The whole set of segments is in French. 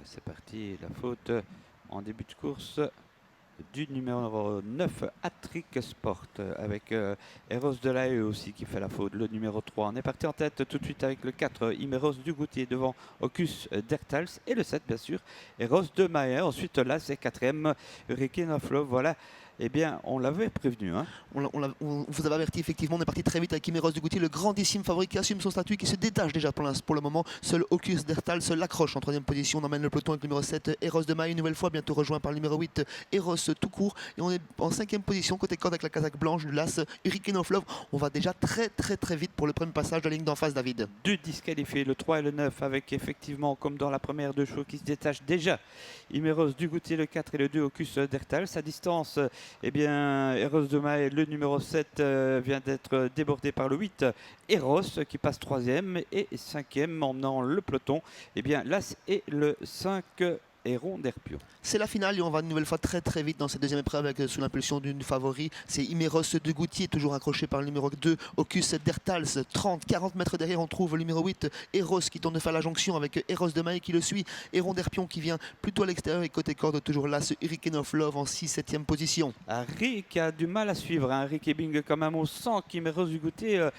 C'est parti, la faute en début de course du numéro 9, Attrick Sport, avec Eros Delahaye aussi qui fait la faute, le numéro 3. On est parti en tête tout de suite avec le 4, Imeros Dugoutier devant Ocus Dertals, et le 7 bien sûr, Eros de Mayer. Ensuite là c'est 4e, Hurricane of Love. Voilà, eh bien on l'avait prévenu, hein. On vous avait averti, effectivement, on est parti très vite avec Imeros Dugoutier, le grandissime favori qui assume son statut, qui se détache déjà pour le moment. Seul Ocus Dertal se l'accroche en 3e position. On emmène le peloton avec le numéro 7, Eros de Maille, une nouvelle fois, bientôt rejoint par le numéro 8, Eros tout court. Et on est en 5e position, côté corde avec la casaque blanche du LAS Hurricane of Love. On va déjà très vite pour le premier passage de la ligne d'en face, David. Deux disqualifiés, le 3 et le 9, avec effectivement, comme dans la première, deux chevaux qui se détachent déjà. Imeros Dugoutier, le 4, et le 2, Ocus Dertal. Sa distance, eh bien, Eros de Maille, le numéro 7, vient d'être débordé par le 8, Eros, qui passe 3e, et 5e, emmenant le peloton, eh bien, l'As et le 5, Héron d'Herpion. C'est la finale et on va une nouvelle fois très vite dans cette deuxième épreuve avec, sous l'impulsion d'une favori. C'est Imeros Dugoutier, toujours accroché par le numéro 2, Ocus Dertals. 40 mètres derrière, on trouve le numéro 8, Eros, qui tourne de faire la jonction avec Eros de Maille qui le suit. Héron d'Herpion qui vient plutôt à l'extérieur, et côté corde, toujours là, ce Hurricane of Love en 6-7e position. Rick a du mal à suivre, hein. Rick Ebing quand même, on sent qu'Imeros Dugoutier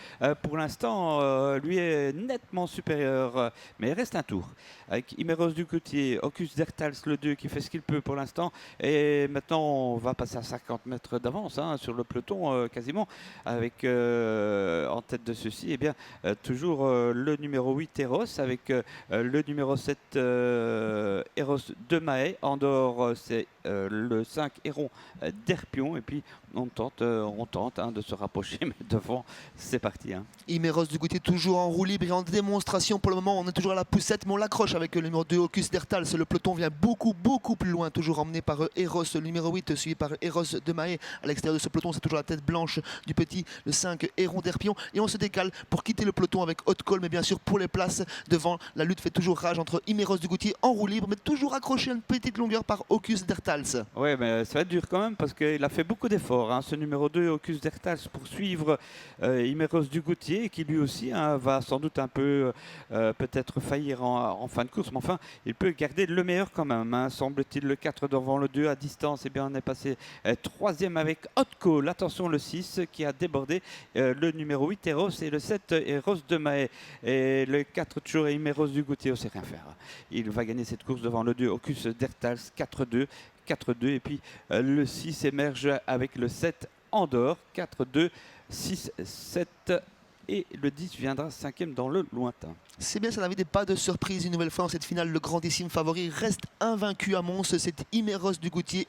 pour l'instant lui est nettement supérieur, mais il reste un tour avec Imeros Dugoutier, Ocus Dertals le 2 qui fait ce qu'il peut pour l'instant, et maintenant on va passer à 50 mètres d'avance, hein, sur le peloton quasiment, avec en tête de ceci, eh bien toujours le numéro 8 Eros, avec le numéro 7 Eros de Mahe. En dehors c'est le 5 Héron d'Herpion, et puis on tente hein, de se rapprocher, mais devant c'est parti, hein. Imeros Dugoutier toujours en roue libre et en démonstration pour le moment. On est toujours à la poussette, mais on l'accroche avec le numéro 2, Ocus Dertals. Le peloton vient beaucoup plus loin, toujours emmené par Eros, le numéro 8, suivi par Eros de Mahe. À l'extérieur de ce peloton, c'est toujours la tête blanche du petit, le 5, Héron d'Herpion. Et on se décale pour quitter le peloton avec Haute Col, mais bien sûr pour les places devant. La lutte fait toujours rage entre Imeros Dugoutier en roue libre, mais toujours accroché à une petite longueur par Ocus Dertals. Ouais, mais ça va être dur quand même, parce qu'il a fait beaucoup d'efforts, hein, ce numéro 2, Ocus Dertals, pour suivre Imeros Dugoutier, qui lui aussi, hein, va sans doute un peu peut-être faillir en fin de course, mais enfin il peut garder le meilleur quand même, hein, semble-t-il. Le 4 devant le 2 à distance, et bien on est passé 3e avec Hot Call. Attention, le 6 qui a débordé le numéro 8 Eros, et le 7 Eros de Mahe, et le 4 toujours Imeros Dugoutier, on sait rien faire. Il va gagner cette course devant le 2 Ocus Dertals, 4-2, et puis le 6 émerge avec le 7 Andorre, 4-2, 6-7, et le 10 viendra 5e dans le lointain. C'est bien, ça n'avait pas de surprise une nouvelle fois en cette finale. Le grandissime favori reste invaincu à Mons. C'est Imeros Dugoutier,